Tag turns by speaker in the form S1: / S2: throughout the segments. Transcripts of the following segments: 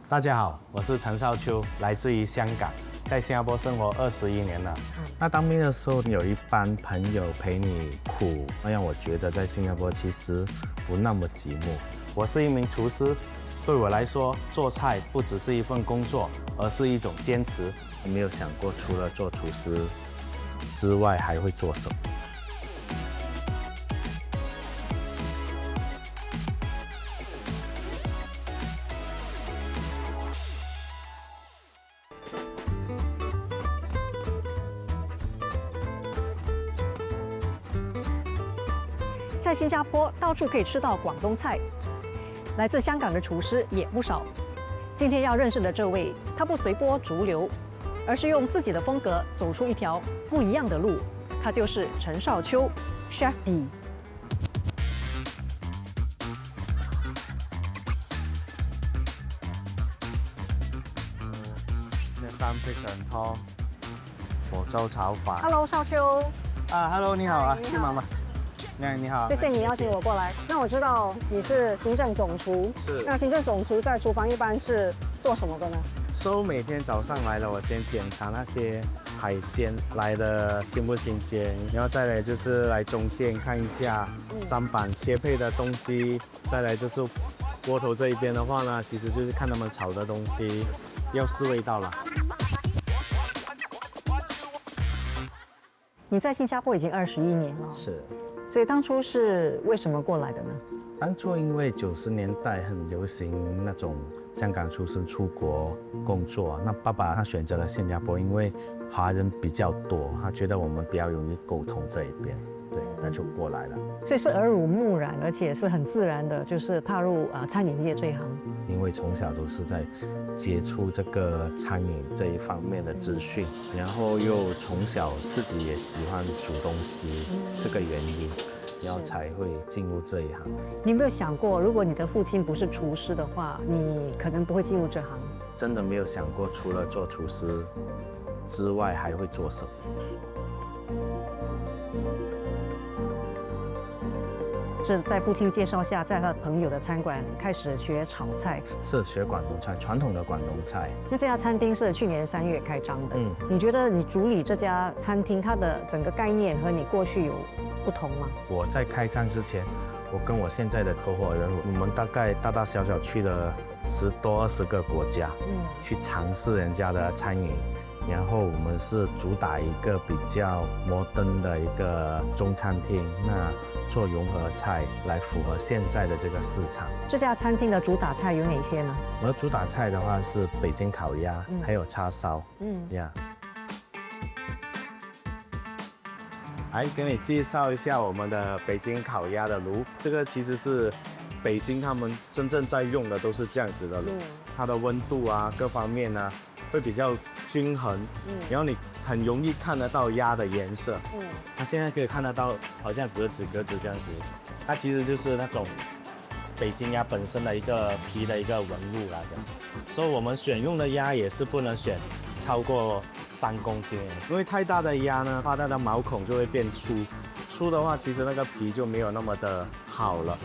S1: 大家好，我是陈少秋，来自于香港，在新加坡生活21年了。那当兵的时候，有一班朋友陪你苦，让我觉得在新加坡其实不那么寂寞。我是一名厨师，对我来说，做菜不只是一份工作，而是一种坚持。我没有想过，除了做厨师之外，还会做什么。
S2: 在新加坡，到处可以吃到广东菜，来自香港的厨师也不少。今天要认识的这位，他不随波逐流，而是用自己的风格走出一条不一样的路。他就是陈少秋 ，Chef E。
S1: 三色神湯、火州炒飯。
S2: Hello， 少秋。
S1: Hello， 你好啊，
S2: 你好
S1: 去妈妈。你好，
S2: 谢谢你邀请我过来。那我知道你是行政总厨，
S1: 是。那
S2: 行政总厨在厨房一般是做什么的呢？
S1: 每天早上来了，我先检查那些海鲜来的新不新鲜，然后再来就是来中线看一下砧板切配的东西，再来就是锅头这一边的话呢，其实就是看他们炒的东西要试味道了。
S2: 你在新加坡已经21年了，
S1: 是。
S2: 所以当初是为什么过来的呢？
S1: 当初因为90年代很流行那种香港出生出国工作，那爸爸他选择了新加坡，因为华人比较多，他觉得我们比较容易沟通这一边，对，那就过来了。
S2: 所以是耳濡目染，而且是很自然的，就是踏入餐饮业这一行。
S1: 因为从小都是在接触这个餐饮这一方面的资讯，然后又从小自己也喜欢煮东西，这个原因，然后才会进入这一行。
S2: 你有没有想过，如果你的父亲不是厨师的话，你可能不会进入这行？
S1: 真的没有想过，除了做厨师之外，还会做什么？
S2: 是在父亲介绍下，在他的朋友的餐馆开始学炒菜，
S1: 是学广东菜，传统的广东菜。
S2: 那这家餐厅是去年3月开张的。你觉得你主理这家餐厅，它的整个概念和你过去有不同吗？
S1: 我在开张之前，我跟我现在的合伙人，我们大概大大小小去了10多20个国家，去尝试人家的餐饮。然后我们是主打一个比较摩登的一个中餐厅，那做融合菜来符合现在的这个市场。
S2: 这家餐厅的主打菜有哪些呢？
S1: 我的主打菜的话是北京烤鸭，还有叉烧。来给你介绍一下我们的北京烤鸭的炉，这个其实是北京他们真正在用的都是这样子的炉，它的温度啊各方面呢会比较均衡，然后你很容易看得到鸭的颜色。那现在可以看得到，好像格子这样子，它其实就是那种北京鸭本身的一个皮的一个纹路来的。所以我们选用的鸭也是不能选超过3公斤，因为太大的鸭呢，它的毛孔就会变粗的话，其实那个皮就没有那么的好了。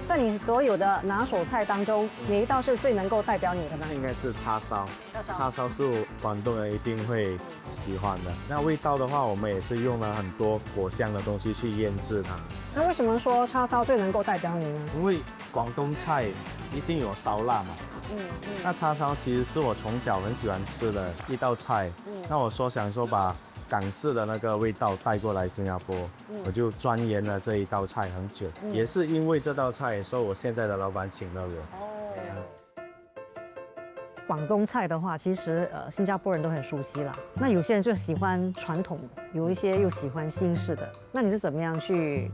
S2: 在你所有的拿手菜当中，哪一道是最能够代表你的呢？
S1: 应该是叉烧。叉烧是广东人一定会喜欢的。那味道的话，我们也是用了很多果香的东西去腌制它。
S2: 那为什么说叉烧最能够代表你呢？
S1: 因为广东菜一定有烧腊嘛。那叉烧其实是我从小很喜欢吃的一道菜。那我想说把港式的那个味道带过来新加坡，我就钻研了这一道菜很久。也是因为这道菜，所以我现在的老板请了我。
S2: 广东菜的话，其实新加坡人都很熟悉啦。那有些人就喜欢传统的，有一些又喜欢新式的。那你是怎么样去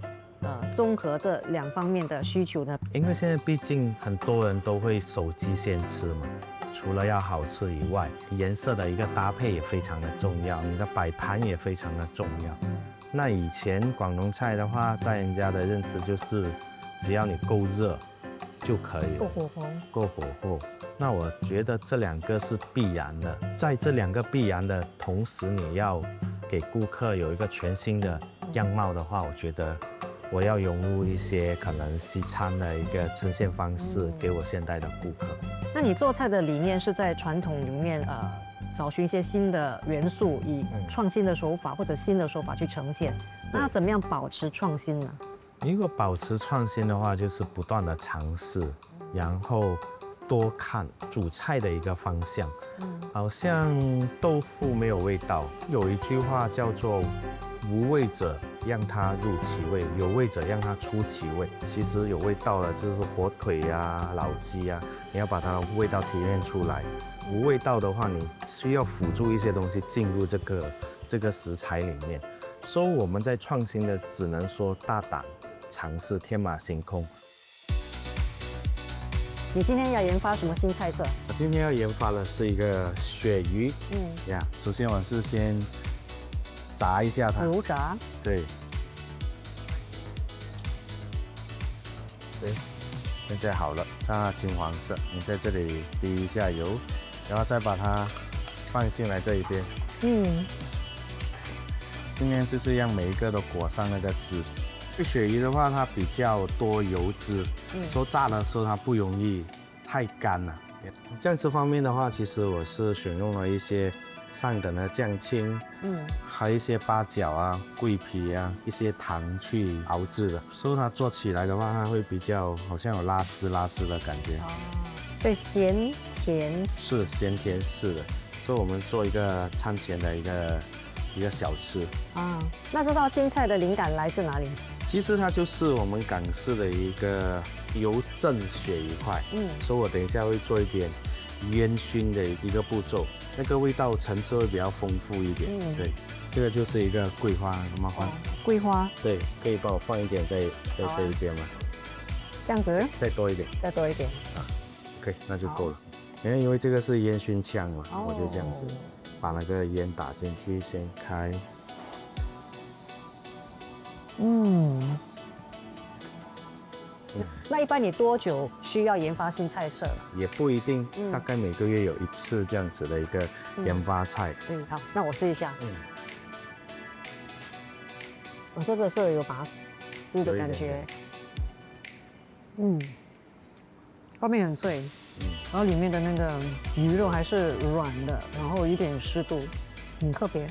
S2: 综合这2方面的需求呢？
S1: 因为现在毕竟很多人都会手机先吃嘛，除了要好吃以外，颜色的一个搭配也非常的重要，你的摆盘也非常的重要。那以前广东菜的话，在人家的认知就是只要你够热就可以了，够火候。那我觉得这2个是必然的，在这2个必然的同时，你要给顾客有一个全新的样貌的话，我觉得我要融入一些可能西餐的一个呈现方式给我现代的顾客。
S2: 那你做菜的理念是在传统里面找寻一些新的元素，以创新的手法或者新的手法去呈现。那要怎么样保持创新呢？
S1: 如果保持创新的话，就是不断的尝试，然后多看煮菜的一个方向。好像豆腐没有味道，有一句话叫做“无味者让它入其味，有味者让它出其味”。其实有味道的就是火腿呀、老鸡呀，你要把它的味道提炼出来。无味道的话，你需要辅助一些东西进入这个食材里面。所以我们在创新的，只能说大胆尝试，天马行空。
S2: 你今天要研发什么新菜色？
S1: 我今天要研发的是一个鳕鱼。首先我是先炸一下它。
S2: 油炸。
S1: 对。现在好了，看它金黄色，你在这里滴一下油，然后再把它放进来这一边。今天就是让每一个都裹上那个汁。鳕鱼的话，它比较多油脂，说炸的时候它不容易太干了。酱汁方面的话，其实我是选用了一些上等的酱青，还有一些八角啊、桂皮啊、一些糖去熬制的，所以它做起来的话，它会比较好像有拉丝的感觉。
S2: 所以咸甜
S1: 是咸甜是的，所以我们做一个餐前的一个小吃。
S2: 那这道新菜的灵感来自哪里？
S1: 其实它就是我们港式的一个油浸鳕鱼块，所以我等一下会做一点烟熏的一个步骤，那个味道层次会比较丰富一点。对，这个就是一个桂花，麻烦。
S2: 桂花。
S1: 对，可以帮我放一点在这一边吗？
S2: 这样子。
S1: 再多一点。
S2: 再多一点。
S1: OK， 那就够了。因为这个是烟熏枪嘛，我就这样子把那个烟打进去，先开。
S2: 那一般你多久需要研发新菜色？
S1: 也不一定，大概每个月有一次这样子的一个研发菜。
S2: 好，那我试一下。我这个是有拔丝的感觉。外面很脆，然后里面的那个鱼肉还是软的，然后有点湿度，很特别。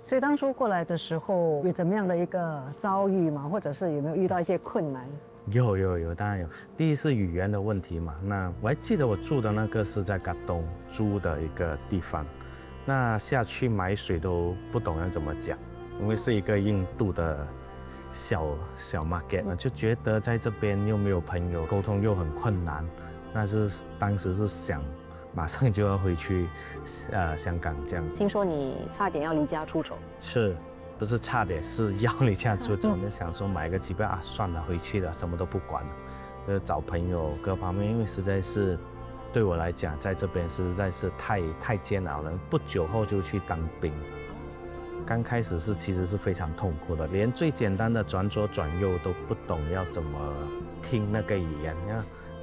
S2: 所以当初过来的时候，有怎么样的一个遭遇吗？或者是有没有遇到一些困难？
S1: 有，当然有。第一是语言的问题嘛。那我还记得我住的那个是在嘎东租的一个地方，那下去买水都不懂要怎么讲，因为是一个印度的小 market，就觉得在这边又没有朋友，沟通又很困难。那是当时是想马上就要回去香港这样。
S2: 听说你差点要离家出走？
S1: 是，不是差点，是要离家出走。就想说买个机票算了，回去了，什么都不管了，找朋友各方面，因为实在是对我来讲，在这边实在是太煎熬了。不久后就去当兵，刚开始其实是非常痛苦的，连最简单的转左转右都不懂要怎么听那个语言，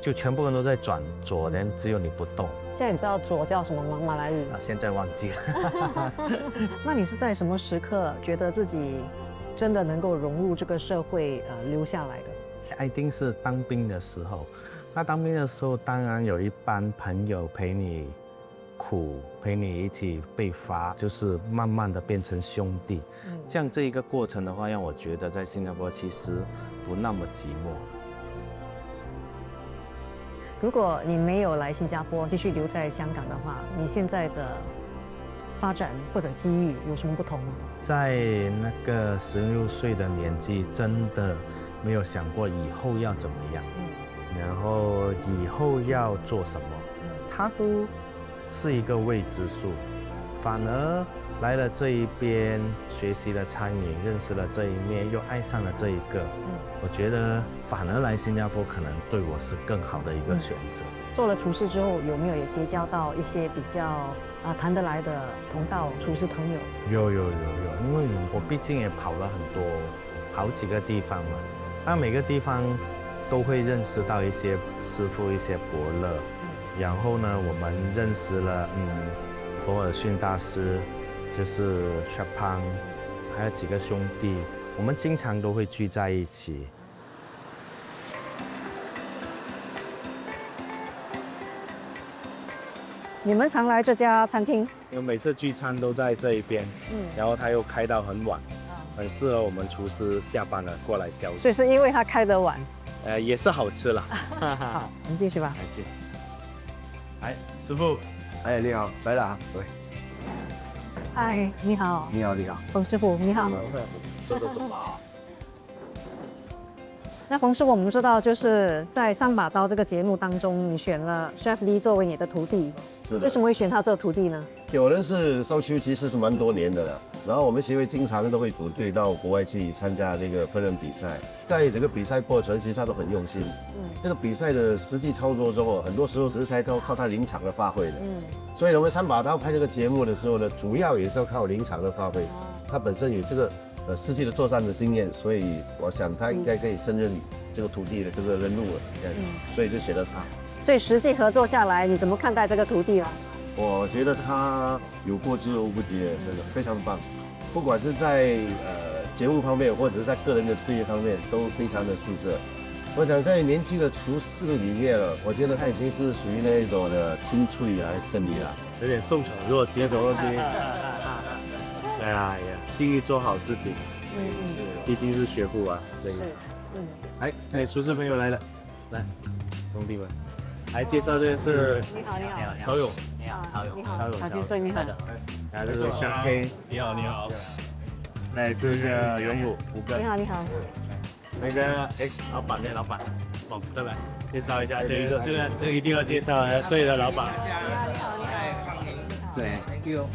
S1: 就全部人都在转左，连只有你不动。
S2: 现在你知道左叫什么吗？马来语。
S1: 现在忘记了。
S2: 那你是在什么时刻觉得自己真的能够融入这个社会，留下来的？
S1: 一定是当兵的时候。那当兵的时候，当然有一班朋友陪你苦，陪你一起被罚，就是慢慢的变成兄弟。这样这一个过程的话，让我觉得在新加坡其实不那么寂寞。
S2: 如果你没有来新加坡，继续留在香港的话，你现在的发展或者机遇有什么不同吗？
S1: 在那个16岁的年纪，真的没有想过以后要怎么样，然后以后要做什么，它都是一个未知数。反而来了这一边，学习了餐饮，认识了这一面，又爱上了这一个。我觉得反而来新加坡可能对我是更好的一个选择。
S2: 做了厨师之后，有没有也结交到一些比较谈得来的同道厨师朋友？
S1: 有，因为我毕竟也跑了好几个地方嘛，那每个地方都会认识到一些师傅、一些伯乐。然后呢，我们认识了佛尔逊大师，就是 Chapang， 还有几个兄弟。我们经常都会聚在一起。
S2: 你们常来这家餐厅？
S1: 因为每次聚餐都在这一边，然后他又开到很晚，很适合我们厨师下班了过来消费。
S2: 所以是因为它开得晚。
S1: 也是好吃啦。
S2: 好，我们进去吧。
S1: 来进。哎，师傅。
S3: 哎，你好，来了啊。对。
S2: 嗨，你好。
S3: 你好，你好。
S2: 冯师傅，你好。
S1: 走。
S2: 那冯师傅，我们知道就是在《三把刀》这个节目当中，你选了 Chef Lee 作为你的徒弟。
S3: 是的。
S2: 为什么会选他这个徒弟呢？
S3: 我认识少秋其实是蛮多年的了，然后我们协会经常都会组队到国外去参加那个烹饪比赛，在整个比赛过程其实他都很用心。这个比赛的实际操作中哦，很多时候食材都靠他临场的发挥的。所以我们三把刀拍这个节目的时候呢，主要也是要靠临场的发挥。他本身有这个实际的作战的经验，所以我想他应该可以胜任这个徒弟的这个任务了。所以就选了他。
S2: 所以实际合作下来，你怎么看待这个徒弟呢？
S3: 我觉得他有过之而无不及，真的非常棒。不管是在节目方面，或者是在个人的事业方面，都非常的出色。我想在年轻的厨师里面了，我觉得他已经是属于那一种的青翠来胜利了，
S1: 有点受宠若惊。哎呀，尽力做好自己。毕竟是学傅啊，这个。哎，厨师朋友来了，来，兄弟们。来介绍，这个是
S2: 你好，
S1: 曹勇，
S2: 你好，曹金顺，你好，
S1: 来这是小黑，你好，那也是个勇武胡哥，
S2: 你好，
S1: 那个老板，对吧？介绍一下，这个一定要介绍这里的老板，
S4: 对 ，Thank you。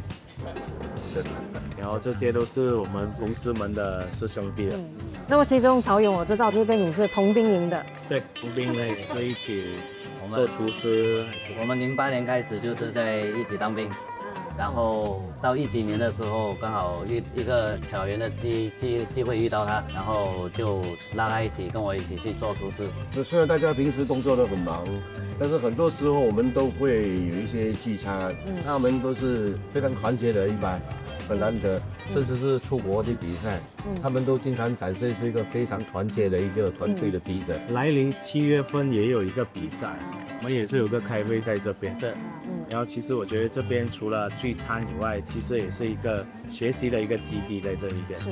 S1: 然后这些都是我们公司们的师兄弟了。
S2: 那么其中曹勇我知道，就跟你是同兵营的，
S1: 对，同兵呢也是一起。做厨师，
S4: 我们08年开始就是在一起当兵，然后到10几年的时候，刚好一个巧缘的机会遇到他，然后就拉他一起跟我一起去做厨师。
S3: 虽然大家平时工作都很忙，但是很多时候我们都会有一些聚餐，他们都是非常团结的一班，很难得，甚至是出国的比赛，他们都经常展现是一个非常团结的一个团队的精神。
S1: 来临7月份也有一个比赛，我们也是有个开会在这边。是，然后其实我觉得这边除了聚餐以外，其实也是一个学习的一个基地在这一边。是，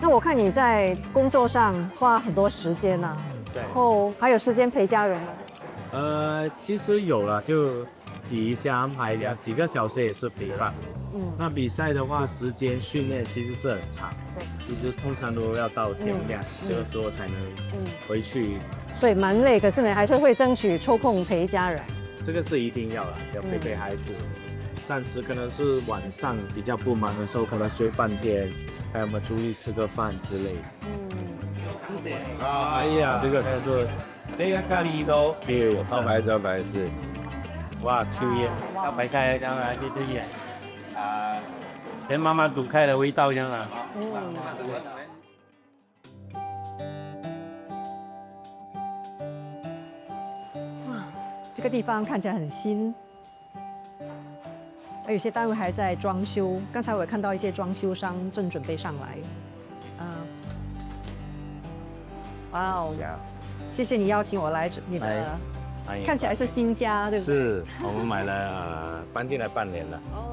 S2: 那我看你在工作上花很多时间啊，
S1: 对，
S2: 然后还有时间陪家人吗？
S1: 其实有了，就挤一下安排几个小时也是陪伴。那比赛的话，时间训练其实是很长，其实通常都要到天亮，这个时候才能回去。
S2: 所以蛮累，可是你还是会争取抽空陪家人。
S1: 这个是一定要的，要陪孩子。暂时可能是晚上比较不忙的时候，可能睡半天，还有我们出去吃个饭之类的。哎呀，这个叫做
S5: 呢個咖喱都
S1: 對，招牌是，哇，秋叶，
S5: 招牌菜這樣啊，這些全媽媽煮開的味道這樣啊。
S2: 哇，這個地方看起來很新，而有些單位還在裝修。剛才我也看到一些裝修商正準備上來。哇哦！謝謝你邀請我來你的，看起來是新家，對不對？
S1: 是，我們買了，搬進來半年了。哦。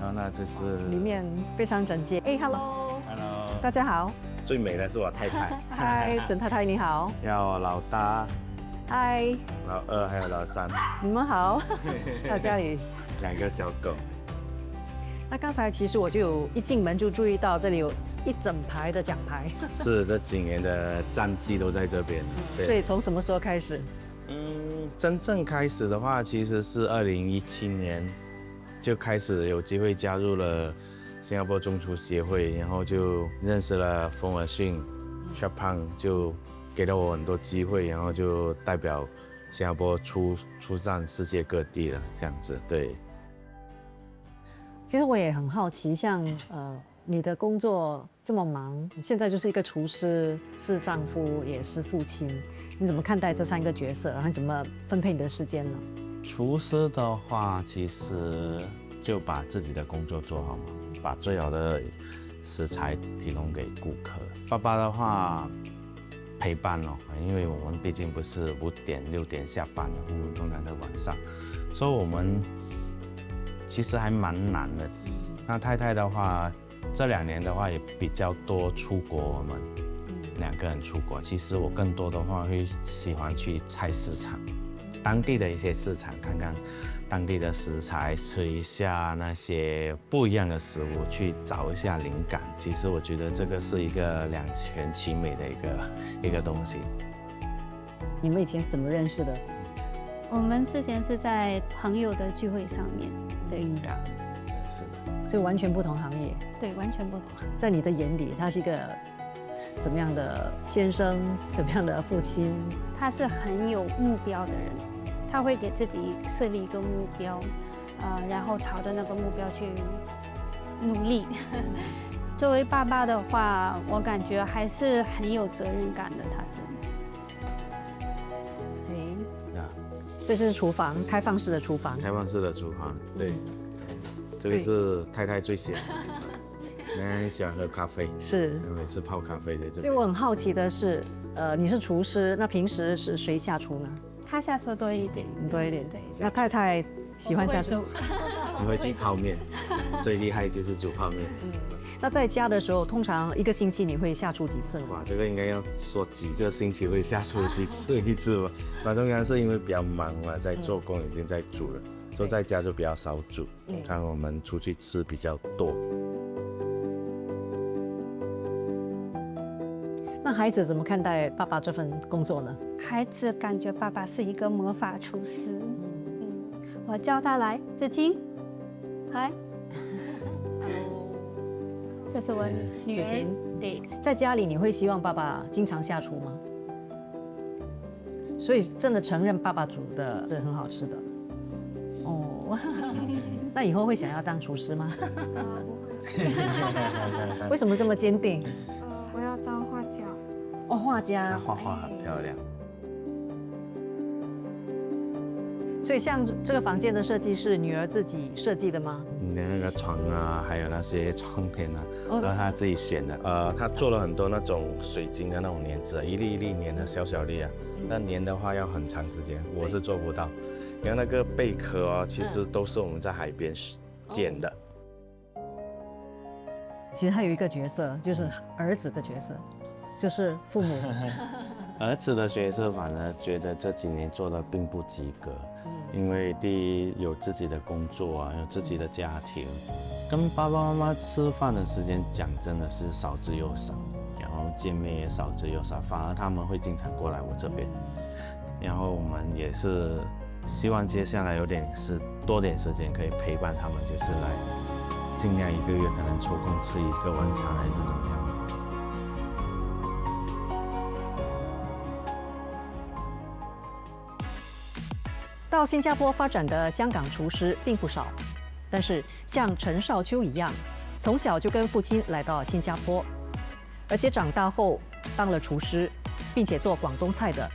S1: 然後那這是
S2: 裡面非常整潔。哎 ，Hello。
S1: Hello。
S2: 大家好。
S1: 最美的是我太太。
S2: 嗨，陳太太你好。
S1: 要我老大。
S2: 嗨。
S1: 老二還有老三。
S2: 你們好。到家裡
S1: 2個小狗。
S2: 那剛才其實我就有一進門就注意到這裡有一整排的獎牌。
S1: 是，這幾年的戰績都在這邊。
S2: 所以從什麼時候開始？
S1: 真正開始的話，其實是2017年就開始有機會加入了新加坡中廚協會，然後就認識了馮爾遜、Chef Pang，就給了我很多機會，然後就代表新加坡出戰世界各地了，這樣子。對。
S2: 其實我也很好奇，像你的工作這麼忙，現在就是一個廚師，是丈夫，也是父親，你怎麼看待這3個角色？然後你怎麼分配你的時間呢？
S1: 廚師的話，其實就把自己的工作做好嘛，把最好的食材提供给顾客。爸爸的话陪伴哦，因为我们毕竟不是5点6点下班的，我们通常在晚上，所以我们其实还蛮难的。那太太的话，这2年的话也比较多出国，我们2个人出国。其实我更多的话会喜欢去菜市场，当地的一些市场看看当地的食材，吃一下那些不一样的食物，去找一下灵感。其实我觉得这个是一个两全其美的一个东西。
S2: 你们以前是怎么认识的？
S6: 我们之前是在朋友的聚会上面，对
S1: 是的，
S2: 所以完全不同行业。
S6: 对，完全不同。
S2: 在你的眼里，他是一个怎么样的先生？怎么样的父亲？
S6: 他是很有目标的人，他会给自己设立一个目标，然后朝着那个目标去努力。作为爸爸的话，我感觉还是很有责任感的，他是。
S2: 这是厨房，开放式的厨房。
S1: 开放式的厨房，对，这个是太太最喜欢的，她很喜欢喝咖啡，
S2: 是
S1: 每次泡咖啡在这边。
S2: 所以我很好奇的是，你是厨师，那平时是谁下厨呢？
S6: 他下手多一点，
S2: 你多一点。
S6: 对。
S2: 那太太喜欢下厨。
S1: 你会煮泡面，最厉害就是煮泡面。
S2: 那在家的时候，通常一个星期你会下厨几次呢？
S1: 哇，这个应该要说几个星期会下厨几次一次吧。那通常是因为比较忙嘛，在做工已经在煮了，所以在家就比较少煮。通常我们出去吃比较多。
S2: 那孩子怎么看待爸爸这份工作呢？
S6: 孩子感觉爸爸是一个魔法厨师。我叫他来，子晴，来。这是我女儿。
S2: 子晴，
S6: 对，
S2: 在家里你会希望爸爸经常下厨吗？所以真的承认爸爸煮的是很好吃的。哦，那以后会想要当厨师吗？为什么这么坚定？
S7: 我要当画家。
S2: 哦，画家。
S1: 画画很漂亮。
S2: 所以像这个房间的设计是女儿自己设计的吗？
S1: 那个床啊，还有那些床片啊，都是他自己选的。他做了很多那种水晶的那种帘子，一粒一粒粘的小小粒啊。那粘的话要很长时间，我是做不到。然后那个贝壳哦，其实都是我们在海边捡的。
S2: 其实他有一个角色，就是儿子的角色，就是父母。
S1: 儿子的角色反而觉得这几年做的并不及格，因为第一有自己的工作啊，有自己的家庭，跟爸爸妈妈吃饭的时间讲真的是少之又少，然后见面也少之又少，反而他们会经常过来我这边，然后我们也是希望接下来多点时间可以陪伴他们，就是来尽量1个月可能抽空吃1个晚餐还是怎么样。
S2: 到新加坡发展的香港厨师并不少，但是像陈少秋一样，从小就跟父亲来到新加坡，而且长大后当了厨师，并且做广东菜的，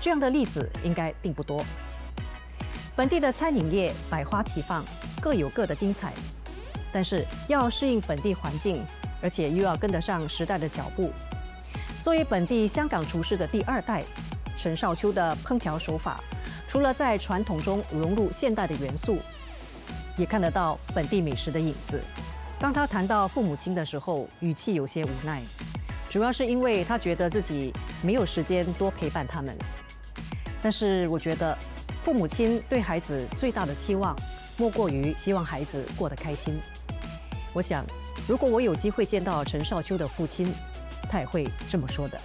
S2: 这样的例子应该并不多。本地的餐饮业百花齐放，各有各的精彩，但是要适应本地环境，而且又要跟得上时代的脚步。作为本地香港厨师的第2代，陈少秋的烹调手法，除了在传统中融入现代的元素，也看得到本地美食的影子。当他谈到父母亲的时候，语气有些无奈，主要是因为他觉得自己没有时间多陪伴他们。但是我觉得，父母亲对孩子最大的期望，莫过于希望孩子过得开心。我想，如果我有机会见到陈少秋的父亲，他也会这么说的。